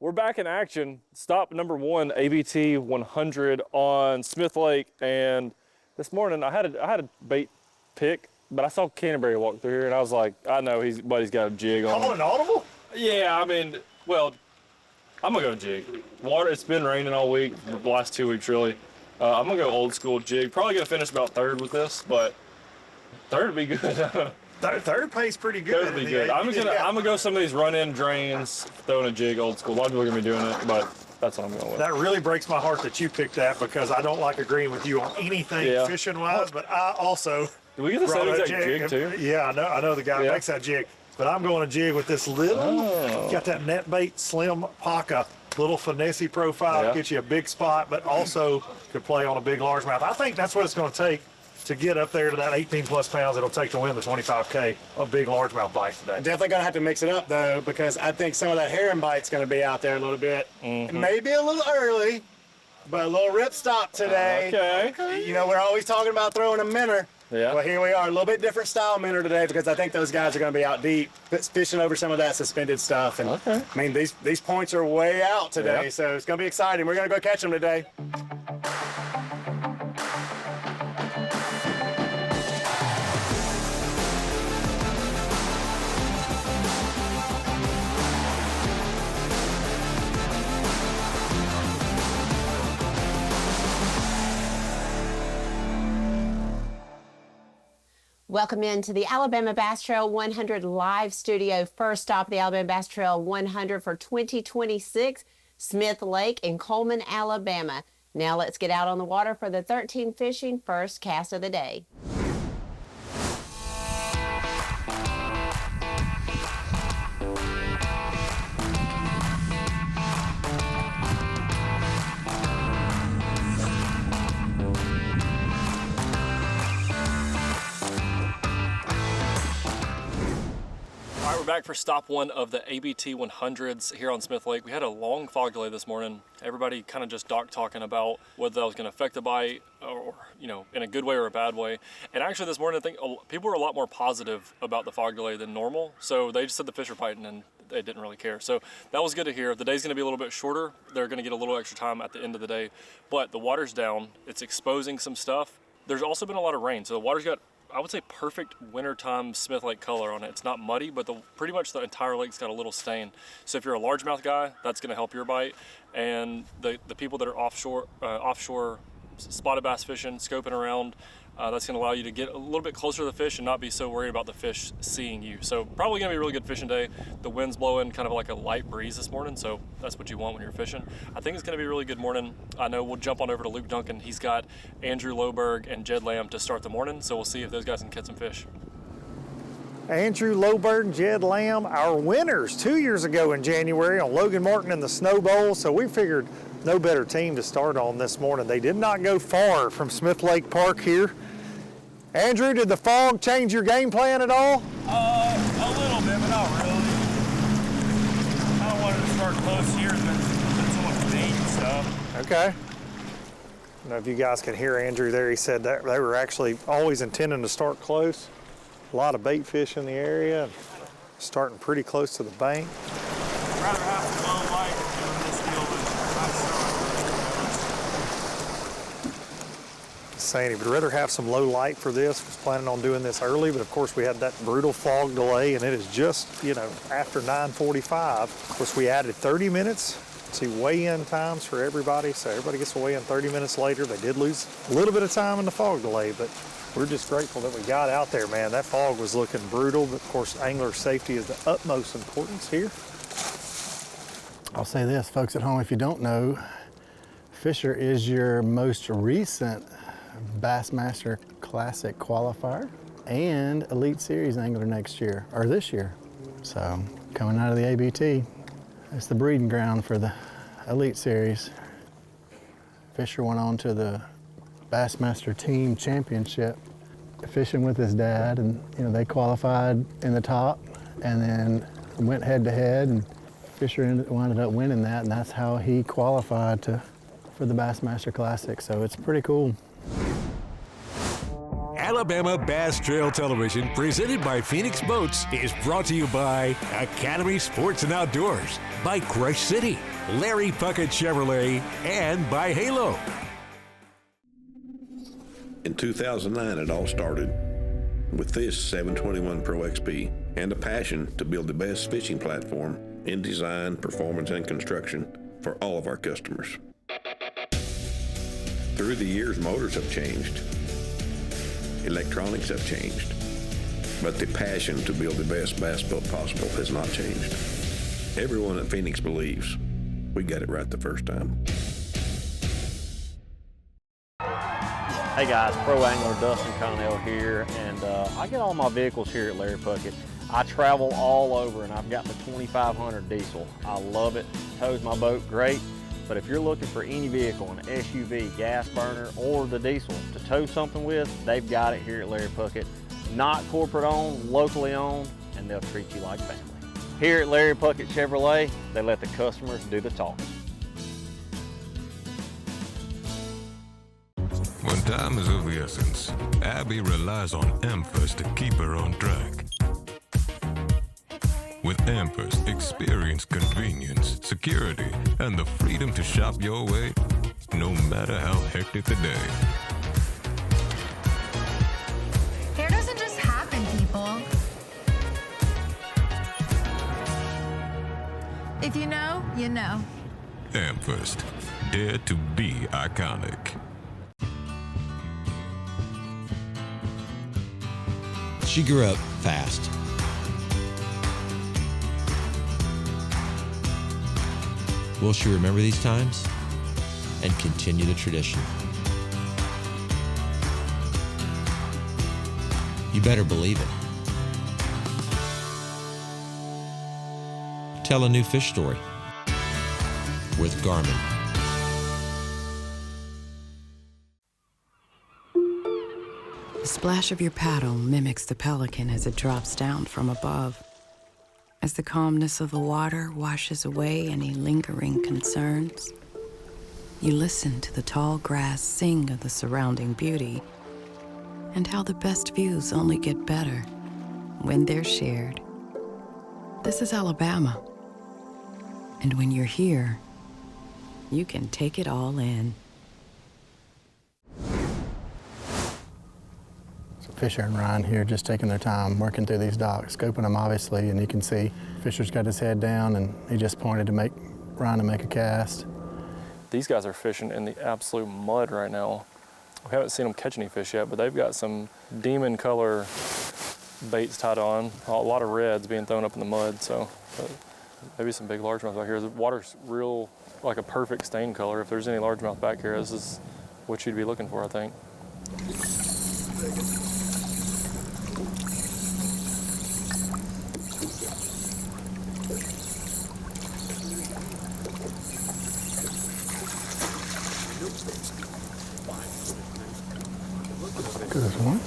We're back in action. Stop number 1, ABT 100 on Smith Lake. And this morning I had a bait pick, but I saw Canterbury walk through here and I was like, I know buddy's got a jig on. Calling audible? Yeah, I mean, well, I'm gonna go jig. Water, it's been raining all week, the last 2 weeks really. I'm gonna go old school jig. Probably gonna finish about third with this, but third would be good. Third pays pretty good. Third would be good. I'm gonna go some of these run-in drains, throwing a jig old school. A lot of people are gonna be doing it, but that's what I'm going with. That really breaks my heart that you picked that because I don't like agreeing with you on anything fishing-wise, but I also Do we get the same exact jig too? Yeah, I know the guy makes that jig, but I'm going to jig with this little, got that net bait slim Paca, little finesse profile, get you a big spot, but also could play on a big largemouth. I think that's what it's going to take to get up there to that 18 plus pounds it'll take to win the 25K, a big largemouth bite today. Definitely gonna have to mix it up though, because I think some of that herring bite's gonna be out there a little bit. Maybe a little early, but a little ripstop today. Okay. You know, we're always talking about throwing a minnow. Yeah. Well, here we are, a little bit different style minnow today because I think those guys are gonna be out deep, fishing over some of that suspended stuff. And I mean, these points are way out today, so it's gonna be exciting. We're gonna go catch them today. Welcome into the Alabama Bass Trail 100 live studio. First stop, the Alabama Bass Trail 100 for 2026, Smith Lake in Coleman, Alabama. Now let's get out on the water for the 13 fishing first cast of the day. We're back for stop 1 of the ABT 100s here on Smith Lake. We had a long fog delay this morning. Everybody kind of just talking about whether that was going to affect the bite or, you know, in a good way or a bad way. And actually this morning, I think people were a lot more positive about the fog delay than normal. So they just said the fish are biting and they didn't really care. So that was good to hear. The day's going to be a little bit shorter. They're going to get a little extra time at the end of the day, but the water's down. It's exposing some stuff. There's also been a lot of rain. So the water's got, I would say, perfect wintertime Smith Lake color on it. It's not muddy, but pretty much the entire lake's got a little stain. So if you're a largemouth guy, that's gonna help your bite. And the people that are offshore spotted bass fishing, scoping around, that's gonna allow you to get a little bit closer to the fish and not be so worried about the fish seeing you. So probably gonna be a really good fishing day. The wind's blowing kind of like a light breeze this morning, so that's what you want when you're fishing. I think it's gonna be a really good morning. I know we'll jump on over to Luke Duncan. He's got Andrew Loberg and Jed Lamb to start the morning, so we'll see if those guys can catch some fish. Andrew Loberg, Jed Lamb, our winners 2 years ago in January on Logan Martin and the Snow Bowl, so we figured no better team to start on this morning. They did not go far from Smith Lake Park here. Andrew, did the fog change your game plan at all? A little bit, but not really. I wanted to start close here, but so much bait and stuff. Okay. I don't know if you guys can hear Andrew there. He said that they were actually always intending to start close. A lot of bait fish in the area, starting pretty close to the bank. I'd rather have some low light doing this deal than Saying he would rather have some low light for this. Was planning on doing this early, but of course we had that brutal fog delay, and it is just, you know, after 9:45. Of course, we added 30 minutes to weigh-in times for everybody, so everybody gets to weigh in 30 minutes later. They did lose a little bit of time in the fog delay, but we're just grateful that we got out there, man. That fog was looking brutal, but of course, angler safety is the utmost importance here. I'll say this, folks at home, if you don't know, Fisher is your most recent Bassmaster Classic qualifier and Elite Series angler next year, or this year. So, coming out of the ABT, it's the breeding ground for the Elite Series. Fisher went on to the Bassmaster Team Championship, fishing with his dad, and you know they qualified in the top, and then went head to head, and Fisher ended up winning that, and that's how he qualified for the Bassmaster Classic. So it's pretty cool. Alabama Bass Trail Television, presented by Phoenix Boats, is brought to you by Academy Sports and Outdoors, by Crush City, Larry Puckett Chevrolet, and by Halo. In 2009, it all started with this 721 Pro XP and a passion to build the best fishing platform in design, performance, and construction for all of our customers. Through the years, motors have changed. Electronics have changed. But the passion to build the best bass boat possible has not changed. Everyone at Phoenix believes we got it right the first time. Hey guys, Pro Angler Dustin Connell here, and I get all my vehicles here at Larry Puckett. I travel all over, and I've got the 2500 diesel. I love it, tows my boat great, but if you're looking for any vehicle, an SUV, gas burner, or the diesel to tow something with, they've got it here at Larry Puckett. Not corporate owned, locally owned, and they'll treat you like family. Here at Larry Puckett Chevrolet, they let the customers do the talking. When time is of the essence, Abby relies on Amphus to keep her on track. With Amphus, experience convenience, security, and the freedom to shop your way, no matter how hectic the day. Hair doesn't just happen, people. If you know, you know. Amphus, dare to be iconic. She grew up fast. Will she remember these times and continue the tradition? You better believe it. Tell a new fish story with Garmin. The splash of your paddle mimics the pelican as it drops down from above. As the calmness of the water washes away any lingering concerns, you listen to the tall grass sing of the surrounding beauty and how the best views only get better when they're shared. This is Alabama, and when you're here, you can take it all in. Fisher and Ryan here just taking their time working through these docks, scoping them obviously, and you can see Fisher's got his head down and he just pointed to make Ryan to make a cast. These guys are fishing in the absolute mud right now. We haven't seen them catch any fish yet, but they've got some demon color baits tied on. A lot of reds being thrown up in the mud, so maybe some big largemouth back here. The water's real, like a perfect stain color. If there's any largemouth back here, this is what you'd be looking for, I think. Good one.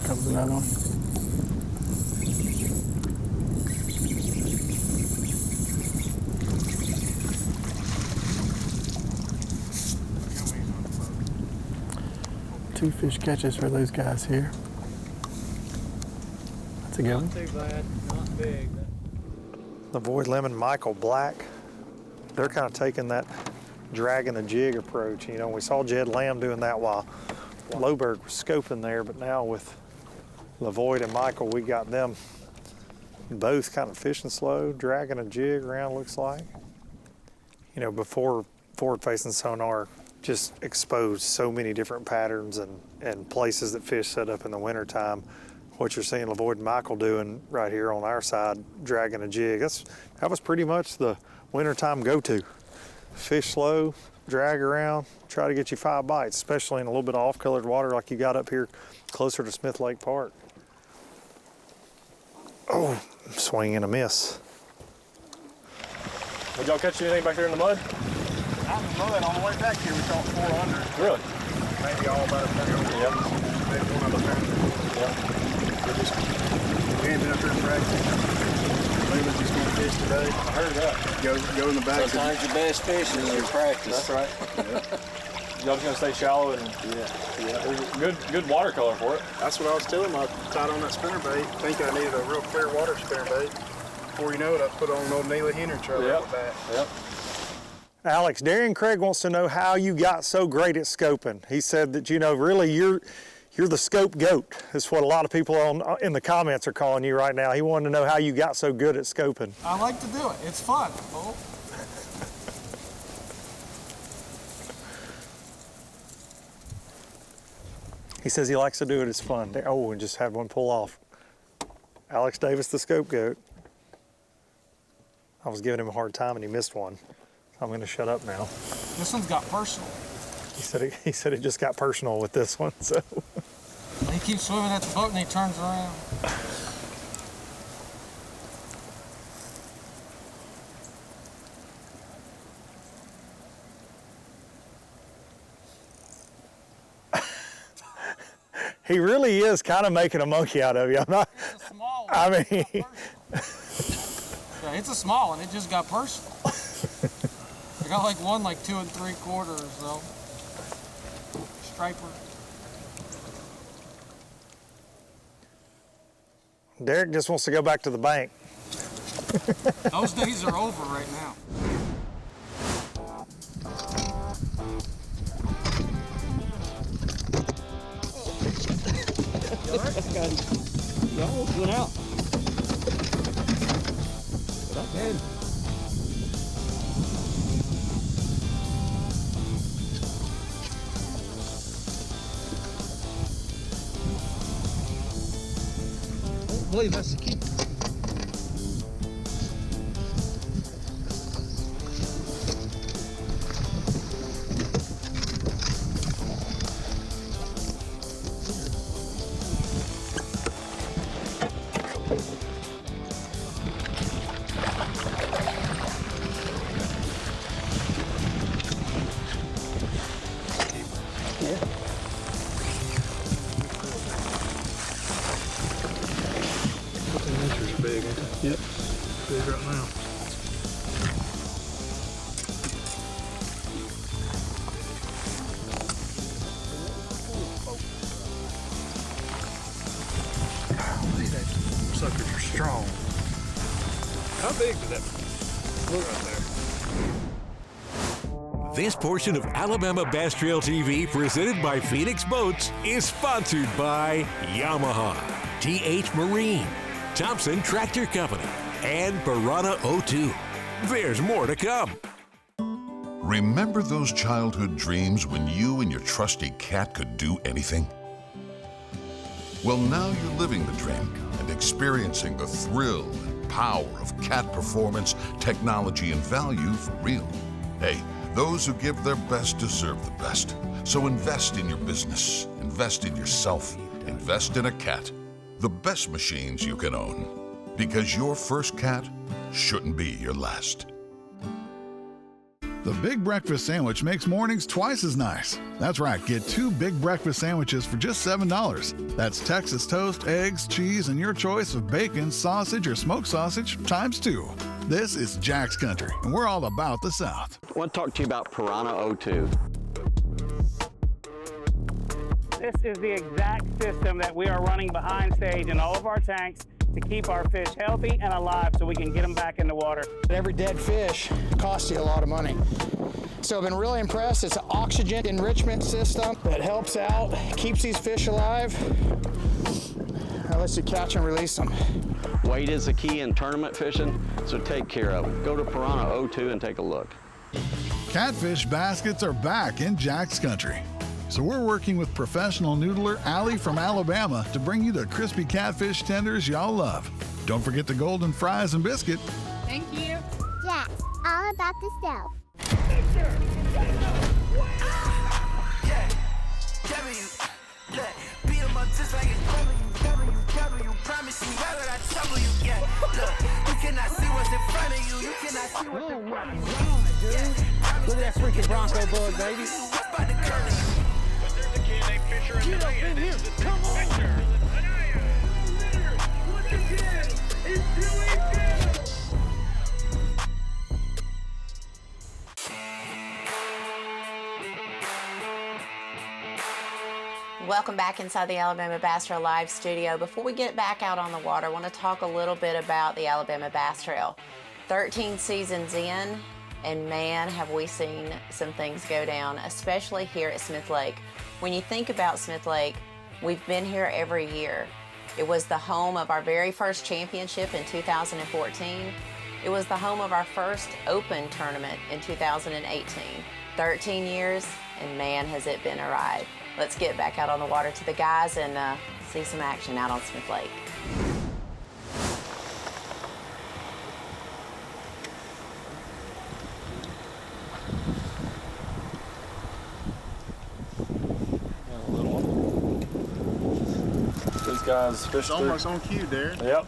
Comes another one. Two fish catches for those guys here. That's a good one. Not too bad, not big. The Void Lemon Michael Black, they're kind of taking that dragging a jig approach. You know, we saw Jed Lamb doing that while Loberg was scoping there, but now with LaVoid and Michael, we got them both kind of fishing slow, dragging a jig around, looks like. You know, before forward-facing sonar just exposed so many different patterns and places that fish set up in the wintertime. What you're seeing LaVoid and Michael doing right here on our side, dragging a jig, that was pretty much the wintertime go-to. Fish slow, drag around, try to get you 5 bites, especially in a little bit of off-colored water like you got up here closer to Smith Lake Park. Oh, swing and a miss. Did y'all catch anything back there in the mud? Out in the mud on the way back here, we caught 400. Really? Maybe all about a pound. Yep. Maybe one other pound. Yep. We ain't been up here practicing. Leland's just going to fish today. I heard that. Go in the back. Sometimes the best fish is your practice. That's right. Y'all just gonna stay shallow and there's a good watercolor for it. That's what I was telling him. I tied on that spinnerbait. I think I needed a real clear water spinnerbait. Before you know it, I put on an old Neely Henry trailer out the back. Yep. Alex, Darian Craig wants to know how you got so great at scoping. He said that, really you're the scope goat. That's what a lot of people in the comments are calling you right now. He wanted to know how you got so good at scoping. I like to do it. It's fun. Oh. He says he likes to do it. It's fun. Oh, and just have one pull off. Alex Davis, the scope goat. I was giving him a hard time and he missed one. I'm going to shut up now. This one's got personal. He said it just got personal with this one. So He keeps swimming at the boat and he turns around. he really is kind of making a monkey out of you. I'm not. It's a small one. I mean, yeah, it's a small one. It just got personal. I got like 2 3/4, so striper. Derek just wants to go back to the bank. Those days are over right now. You almost went out. But I did. I don't believe that's the key. Big, yep. Big right now. Golly, that suckers are strong. How big did that look right there? This portion of Alabama Bass Trail TV, presented by Phoenix Boats, is sponsored by Yamaha, TH Marine, Thompson Tractor Company, and Piranha 02. There's more to come. Remember those childhood dreams when you and your trusty cat could do anything? Well, now you're living the dream and experiencing the thrill and power of cat performance, technology, and value for real. Hey, those who give their best deserve the best. So invest in your business, invest in yourself, invest in a cat. The best machines you can own. Because your first cat shouldn't be your last. The Big Breakfast Sandwich makes mornings twice as nice. That's right, get 2 Big Breakfast Sandwiches for just $7. That's Texas toast, eggs, cheese, and your choice of bacon, sausage, or smoked sausage times 2. This is Jack's Country, and we're all about the South. I want to talk to you about Piranha 02. This is the exact system that we are running behind stage in all of our tanks to keep our fish healthy and alive so we can get them back in the water. Every dead fish costs you a lot of money. So I've been really impressed. It's an oxygen enrichment system that helps out, keeps these fish alive, and lets you catch and release them. Weight is the key in tournament fishing, so take care of it. Go to Piranha 02 and take a look. Catfish baskets are back in Jack's Country. So we're working with professional noodler Allie from Alabama to bring you the crispy catfish tenders y'all love. Don't forget the golden fries and biscuit. Thank you. Jack, all about the stuff. Beat 'em up just like it's WWW. Promise you, why would I trouble you? Yeah, look, you cannot see what's in front of you. You cannot see what's in front of you. Look at that freaking Bronco bug, baby. Get up in here. Come on. Welcome back inside the Alabama Bass Trail Live studio. Before we get back out on the water, I want to talk a little bit about the Alabama Bass Trail. 13 seasons in, and man, have we seen some things go down, especially here at Smith Lake. When you think about Smith Lake, we've been here every year. It was the home of our very first championship in 2014. It was the home of our first Open tournament in 2018. 13 years, and man, has it been a ride. Let's get back out on the water to the guys and see some action out on Smith Lake. These guys fished through. Almost on cue, Darren. Yep.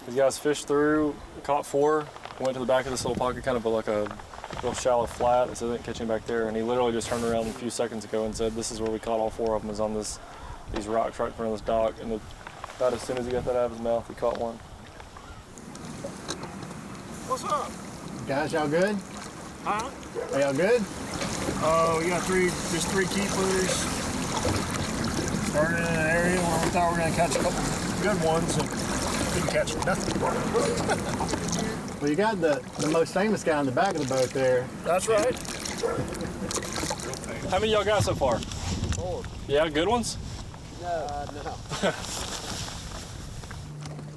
These guys fished through, caught 4, went to the back of this little pocket, kind of like a real shallow flat, so they didn't catch him back there. And he literally just turned around a few seconds ago and said, "This is where we caught all 4 of them, is on these rocks right in front of this dock." And about as soon as he got that out of his mouth, he caught one. What's up? Guys, y'all good? Huh? Are y'all good? Oh, we got just three keepers. Started in an area where we thought we were going to catch a couple good ones and didn't catch nothing. Well, you got the most famous guy on the back of the boat there. That's right. How many y'all got so far? 4. Yeah, good ones? No.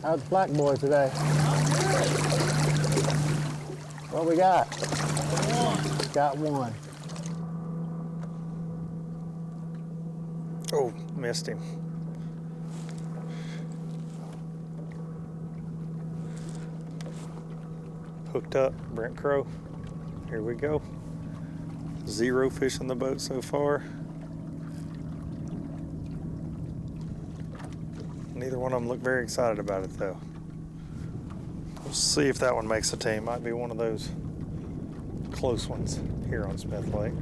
How's the Black Boy today? What we got? Got 1. Oh, missed him. Hooked up, Brent Crow. Here we go. 0 fish on the boat so far. Neither one of them look very excited about it though. We'll see if that one makes the team. Might be one of those close ones here on Smith Lake.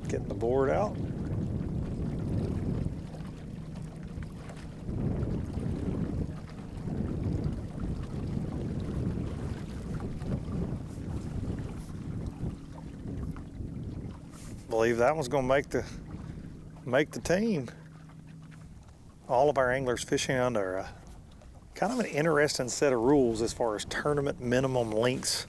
Getting the board out. Believe that one's going to make the team. All of our anglers fishing under kind of an interesting set of rules as far as tournament minimum lengths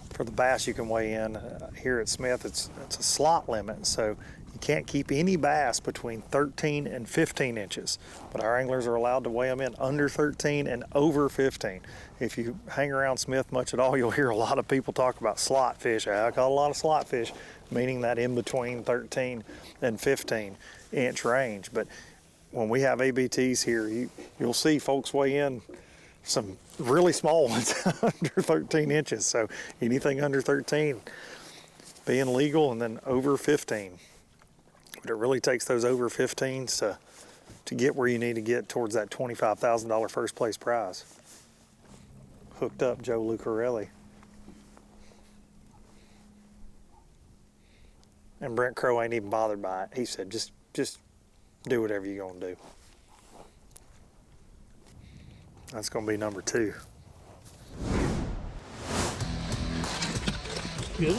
for the bass you can weigh in. Here at Smith, it's a slot limit, so you can't keep any bass between 13 and 15 inches, but our anglers are allowed to weigh them in under 13 and over 15. If you hang around Smith much at all, you'll hear a lot of people talk about slot fish. I caught a lot of slot fish, meaning that in between 13 and 15 inch range. But when we have ABTs here, you'll see folks weigh in some really small ones under 13 inches. So anything under 13 being legal, and then over 15. But it really takes those over 15s to get where you need to get towards that $25,000 first place prize. Hooked up Joe Lucarelli. And Brent Crow ain't even bothered by it. He said, just do whatever you're gonna do. That's gonna be number 2. Good.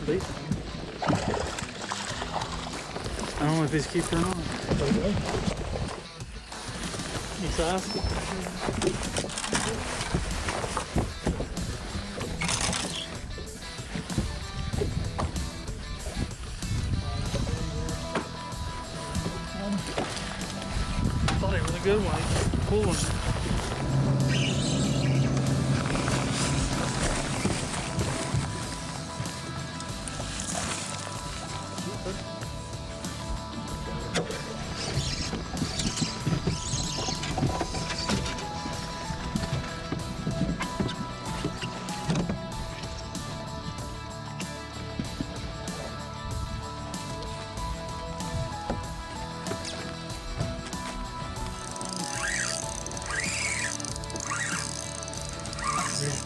Decent. I don't know if it's keeper or not. Any size? I thought it was a good one. Pulling.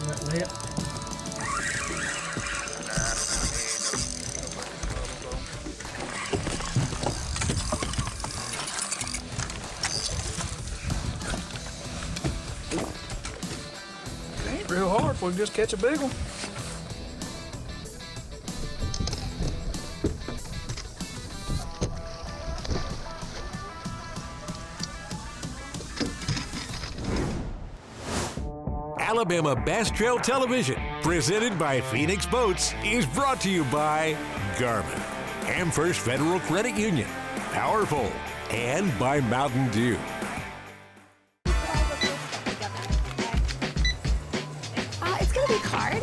That's it. Ain't real hard if we just catch a big one. Alabama Bass Trail Television, presented by Phoenix Boats, is brought to you by Garmin, Amherst Federal Credit Union, Powerful, and by Mountain Dew. It's gonna be hard.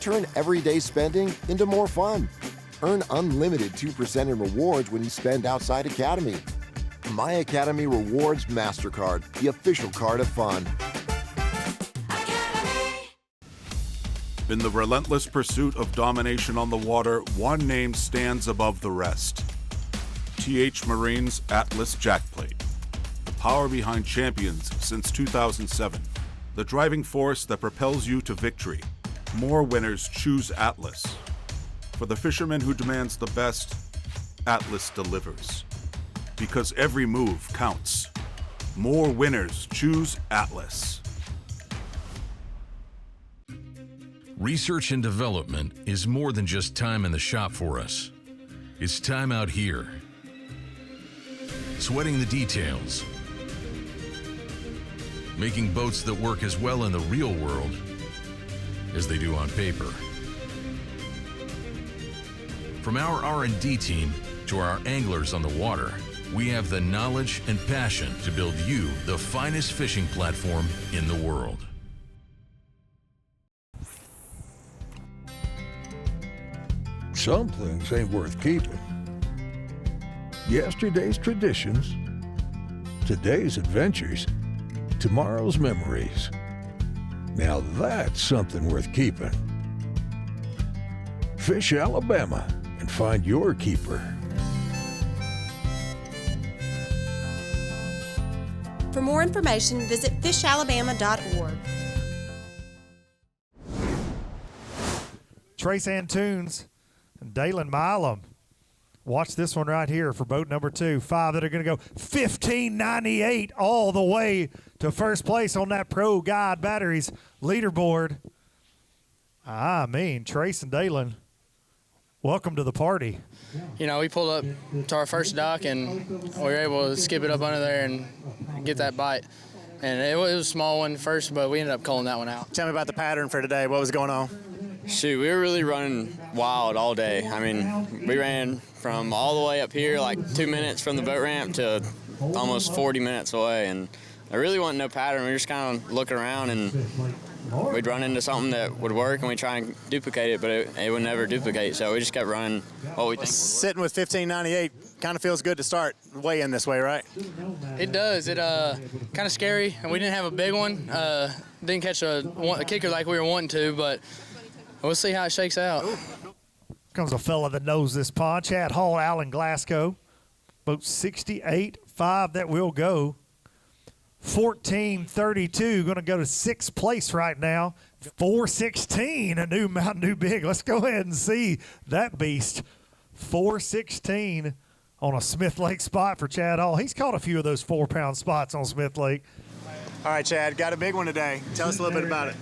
Turn everyday spending into more fun. Earn unlimited 2% in rewards when you spend outside Academy. My Academy Rewards MasterCard, the official card of fun. In the relentless pursuit of domination on the water, one name stands above the rest. TH Marine's Atlas Jackplate. The power behind champions since 2007. The driving force that propels you to victory. More winners choose Atlas. For the fisherman who demands the best, Atlas delivers. Because every move counts. More winners choose Atlas. Research and development is more than just time in the shop for us. It's time out here. Sweating the details. Making boats that work as well in the real world as they do on paper. From our R&D team to our anglers on the water, we have the knowledge and passion to build you the finest fishing platform in the world. Some things ain't worth keeping. Yesterday's traditions, today's adventures, tomorrow's memories. Now that's something worth keeping. Fish Alabama and find your keeper. For more information, visit fishalabama.org. Trace Antunes and Dalen Milam. Watch this one right here for boat number 2. 5 that are going to go 15.98 all the way to first place on that Pro Guide Batteries leaderboard. I mean, Trace and Dalen, welcome to the party. You know, we pulled up to our first dock and we were able to skip it up under there and get that bite. And it was a small one first, but we ended up calling that one out. Tell me about the pattern for today. What was going on? Shoot, we were really running wild all day. I mean, we ran from all the way up here, like 2 minutes from the boat ramp, to almost 40 minutes away. And there really wasn't no pattern. We were just kind of looking around, and we'd run into something that would work, and we'd try and duplicate it, but it would never duplicate. So we just kept running what we think. Sitting with 15.98 kind of feels good to start way in this way, right? It does. It kind of scary, and we didn't have a big one. Didn't catch a kicker like we were wanting to, but we'll see how it shakes out. Comes a fella that knows this pond. Chad Hall, Alan Glasgow. Boat 68.5 that will go. 14.32, going to go to 6th place right now. 4.16, a new Mountain Dew Big. Let's go ahead and see that beast. 4.16 on a Smith Lake spot for Chad Hall. He's caught a few of those 4-pound spots on Smith Lake. All right, Chad, got a big one today. Tell us a little bit about it.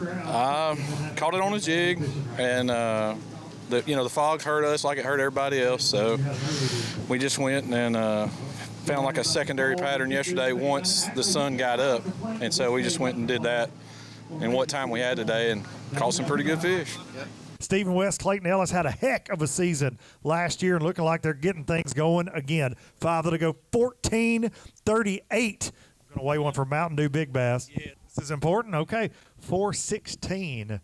Caught it on a jig, and the fog hurt us like it hurt everybody else. So we just went and found like a secondary pattern yesterday once the sun got up, and so we just went and did that in what time we had today and caught some pretty good fish. Stephen West, Clayton Ellis had a heck of a season last year and looking like they're getting things going again. 5 that'll go 14.38. Going to weigh one for Mountain Dew Big Bass. Yeah. This is important. Okay, 4.16.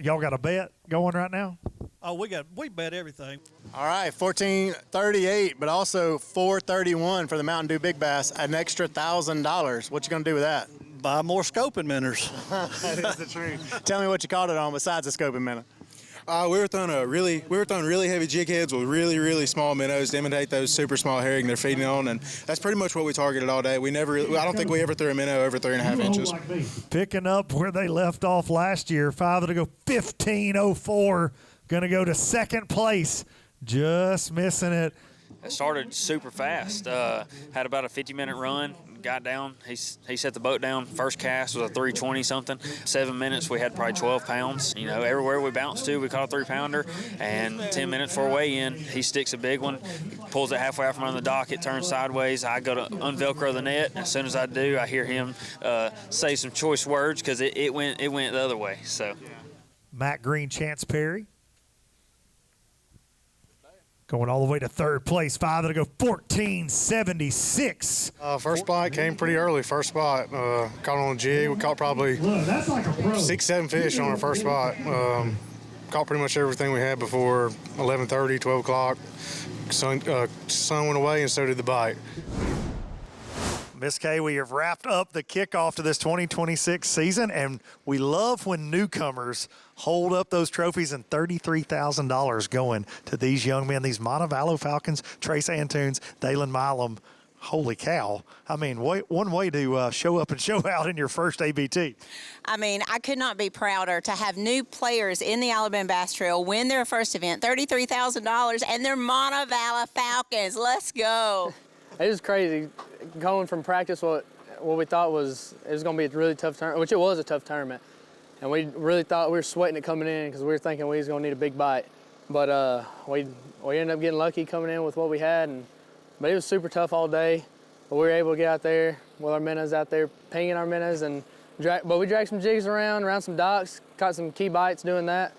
Y'all got a bet going right now? Oh, we bet everything. All right, 14.38, but also 4.31 for the Mountain Dew Big Bass, an extra $1,000. What you gonna do with that? Buy more scoping minnows. That is the truth. Tell me what you caught it on besides the scoping minnow. We were throwing really heavy jig heads with really small minnows to imitate those super small herring they're feeding on, and that's pretty much what we targeted all day. I don't think we ever threw a minnow over 3.5 inches. Picking up where they left off last year, 5 to go, 15:04. Going to go to second place, just missing it. It started super fast. Had about a 50-minute run. Got down. He set the boat down. First cast was a 320 something. 7 minutes we had probably 12 pounds. You know, everywhere we bounced to, we caught a 3-pounder. And 10 minutes for a weigh in, he sticks a big one, pulls it halfway out from under the dock. It turns sideways. I go to unvelcro the net. As soon as I do, I hear him say some choice words because it went the other way. So, Matt Green, Chance Perry. Going all the way to third place, 5 to go, 14:76. First spot came pretty early. First spot, caught on a jig. We caught probably 6-7 fish on our first spot. Caught pretty much everything we had before 11:30, 12 o'clock. Sun went away and so did the bite. Miss Kay, we have wrapped up the kickoff to this 2026 season, and we love when newcomers hold up those trophies and $33,000 going to these young men, these Montevallo Falcons, Trace Antunes, Dalen Milam. Holy cow. I mean, one way to show up and show out in your first ABT. I mean, I could not be prouder to have new players in the Alabama Bass Trail win their first event, $33,000, and they're Montevallo Falcons. Let's go. It was crazy going from practice what we thought it was going to be a really tough tournament, which it was a tough tournament. And we really thought we were sweating it coming in because we were thinking we was going to need a big bite. But we ended up getting lucky coming in with what we had. But it was super tough all day. But we were able to get out there with our minnows out there, pinging our minnows. But we dragged some jigs around some docks, caught some key bites doing that.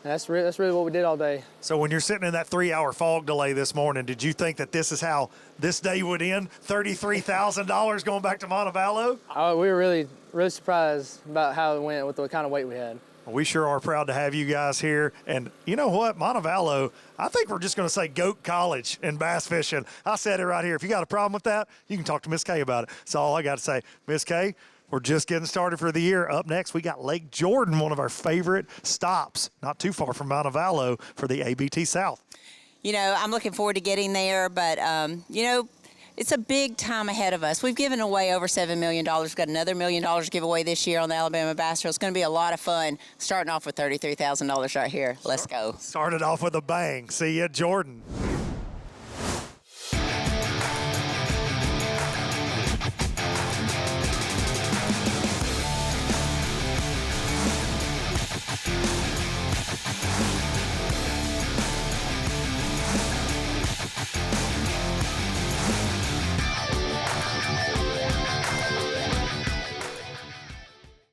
And that's really what we did all day. So when you're sitting in that 3-hour fog delay this morning, did you think that this is how this day would end? $33,000 going back to Montevallo? We were really surprised about how it went with the kind of weight we had. We sure are proud to have you guys here. And you know what? Montevallo, I think we're just going to say GOAT College in bass fishing. I said it right here. If you got a problem with that, you can talk to Miss Kay about it. That's all I got to say. Miss Kay, we're just getting started for the year. Up next, we got Lake Jordan, one of our favorite stops, not too far from Montevallo for the ABT South. You know, I'm looking forward to getting there, but, you know, it's a big time ahead of us. We've given away over $7 million. We've got another $1 million to give away this year on the Alabama Bass Trail. It's going to be a lot of fun, starting off with $33,000 right here. Let's go. Started off with a bang. See ya, Jordan.